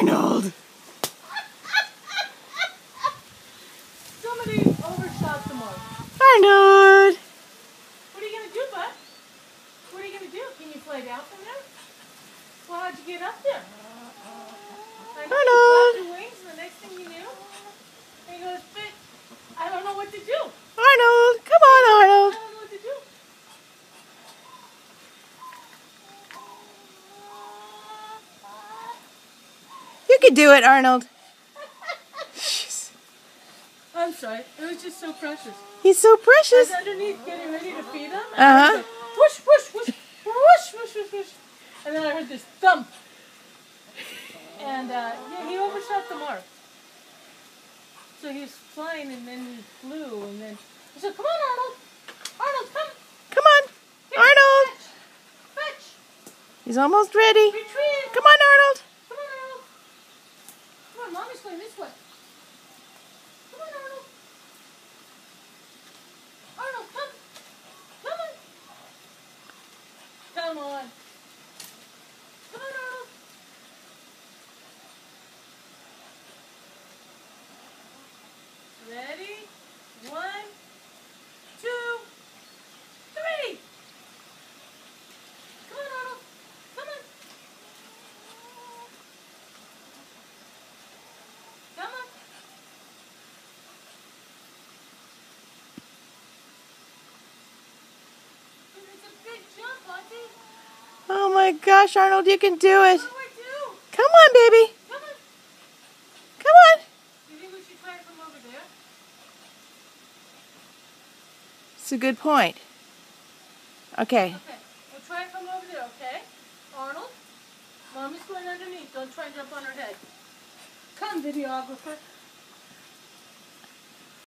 Arnold! Somebody overshot the mark. Arnold! What are you going to do, bud? What are you going to do? Can you fly down from there? Well, how'd you get up there? I know you flapped your wings and the next thing you knew, he goes, but I don't know what to do. Arnold! Come on, I Arnold! don't know what to do. You can do it, Arnold. I'm sorry. It was just so precious. He's so I was precious. underneath getting ready to feed him. Uh-huh. Whoosh, whoosh, whoosh, whoosh, whoosh, whoosh, whoosh. And then I heard this thump. And yeah, he overshot the mark. So he was flying and then he flew and then I said, come on, Arnold. Arnold, come. Come on, Here, Arnold. Fetch. He's almost ready. Retrieve. Come on, Arnold. Come on, Arnold. Come on, Mommy's going this way. Come on, Arnold. Arnold, come. Come on. Come on. Come on, Arnold. Ready? 1, 2, 3. Come on, Arnold. Come on. Come on. It's a big jump, Auntie. Oh my gosh, Arnold, you can do it. What do I do? Come on, baby. Come on. Come on. Do you think we should try it from over there? It's a good point. Okay. Okay. We'll try it from over there, okay? Arnold, Mommy's going underneath. Don't try and jump on her head. Come, videographer.